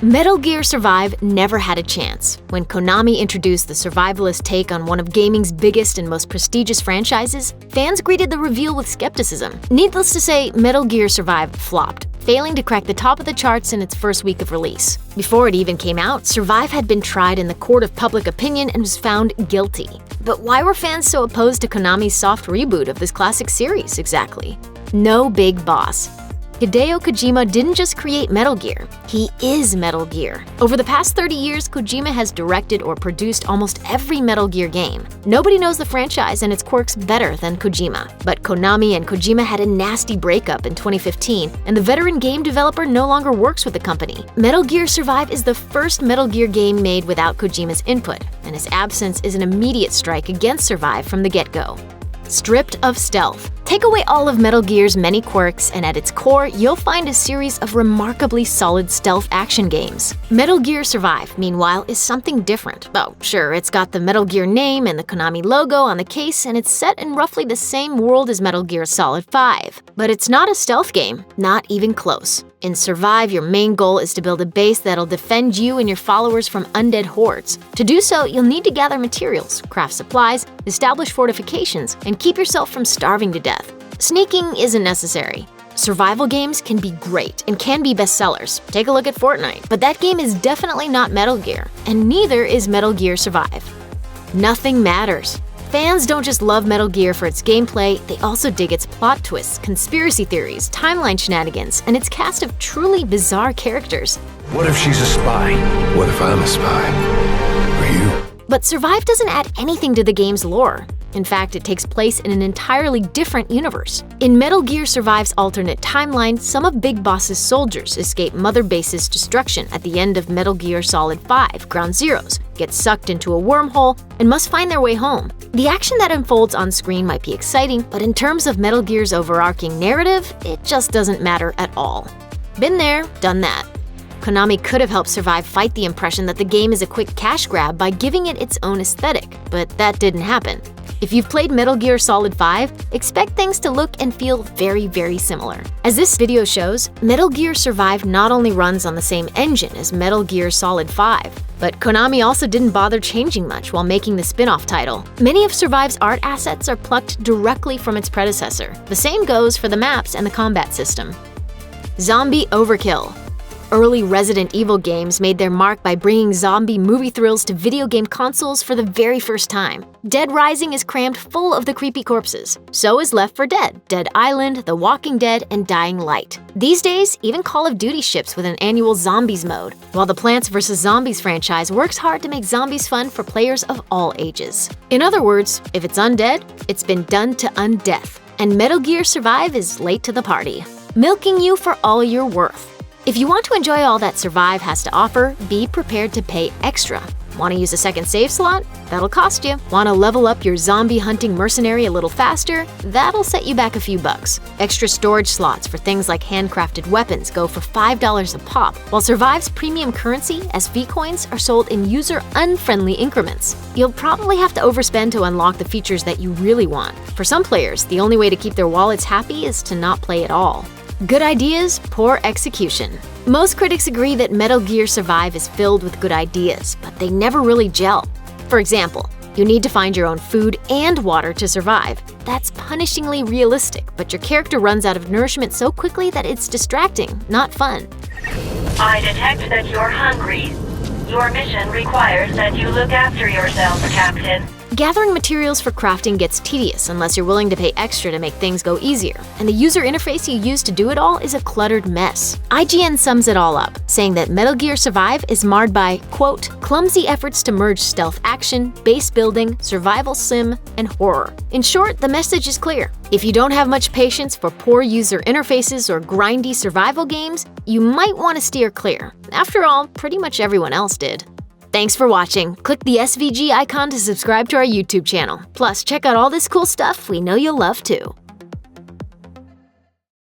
Metal Gear Survive never had a chance. When Konami introduced the survivalist take on one of gaming's biggest and most prestigious franchises, fans greeted the reveal with skepticism. Needless to say, Metal Gear Survive flopped, failing to crack the top of the charts in its first week of release. Before it even came out, Survive had been tried in the court of public opinion and was found guilty. But why were fans so opposed to Konami's soft reboot of this classic series, exactly? No big boss. Hideo Kojima didn't just create Metal Gear, he is Metal Gear. Over the past 30 years, Kojima has directed or produced almost every Metal Gear game. Nobody knows the franchise and its quirks better than Kojima. But Konami and Kojima had a nasty breakup in 2015, and the veteran game developer no longer works with the company. Metal Gear Survive is the first Metal Gear game made without Kojima's input, and his absence is an immediate strike against Survive from the get-go. Stripped of stealth. Take away all of Metal Gear's many quirks, and at its core, you'll find a series of remarkably solid stealth action games. Metal Gear Survive, meanwhile, is something different. Oh, sure, it's got the Metal Gear name and the Konami logo on the case, and it's set in roughly the same world as Metal Gear Solid 5. But it's not a stealth game, not even close. In Survive, your main goal is to build a base that'll defend you and your followers from undead hordes. To do so, you'll need to gather materials, craft supplies, establish fortifications, and keep yourself from starving to death. Sneaking isn't necessary. Survival games can be great and can be bestsellers. Take a look at Fortnite. But that game is definitely not Metal Gear, and neither is Metal Gear Survive. Nothing matters. Fans don't just love Metal Gear for its gameplay, they also dig its plot twists, conspiracy theories, timeline shenanigans, and its cast of truly bizarre characters. What if she's a spy? What if I'm a spy? Are you? But Survive doesn't add anything to the game's lore. In fact, it takes place in an entirely different universe. In Metal Gear Survive's alternate timeline, some of Big Boss's soldiers escape Mother Base's destruction at the end of Metal Gear Solid 5 Ground Zeroes, get sucked into a wormhole, and must find their way home. The action that unfolds on screen might be exciting, but in terms of Metal Gear's overarching narrative, it just doesn't matter at all. Been there, done that. Konami could have helped Survive fight the impression that the game is a quick cash grab by giving it its own aesthetic, but that didn't happen. If you've played Metal Gear Solid 5, expect things to look and feel very, very similar. As this video shows, Metal Gear Survive not only runs on the same engine as Metal Gear Solid 5, but Konami also didn't bother changing much while making the spin-off title. Many of Survive's art assets are plucked directly from its predecessor. The same goes for the maps and the combat system. Zombie overkill. Early Resident Evil games made their mark by bringing zombie movie thrills to video game consoles for the very first time. Dead Rising is crammed full of the creepy corpses. So is Left 4 Dead, Dead Island, The Walking Dead, and Dying Light. These days, even Call of Duty ships with an annual Zombies mode, while the Plants vs. Zombies franchise works hard to make zombies fun for players of all ages. In other words, if it's undead, it's been done to undeath. And Metal Gear Survive is late to the party, milking you for all you're worth. If you want to enjoy all that Survive has to offer, be prepared to pay extra. Want to use a second save slot? That'll cost you. Want to level up your zombie hunting mercenary a little faster? That'll set you back a few bucks. Extra storage slots for things like handcrafted weapons go for $5 a pop, while Survive's premium currency, SV coins, are sold in user-unfriendly increments. You'll probably have to overspend to unlock the features that you really want. For some players, the only way to keep their wallets happy is to not play at all. Good ideas, poor execution. Most critics agree that Metal Gear Survive is filled with good ideas, but they never really gel. For example, you need to find your own food and water to survive. That's punishingly realistic, but your character runs out of nourishment so quickly that it's distracting, not fun. I detect that you're hungry. Your mission requires that you look after yourself, Captain. Gathering materials for crafting gets tedious unless you're willing to pay extra to make things go easier, and the user interface you use to do it all is a cluttered mess. IGN sums it all up, saying that Metal Gear Survive is marred by, quote, clumsy efforts to merge stealth action, base building, survival sim, and horror. In short, the message is clear. If you don't have much patience for poor user interfaces or grindy survival games, you might want to steer clear. After all, pretty much everyone else did. Thanks for watching. Click the SVG icon to subscribe to our YouTube channel. Plus, check out all this cool stuff we know you'll love too.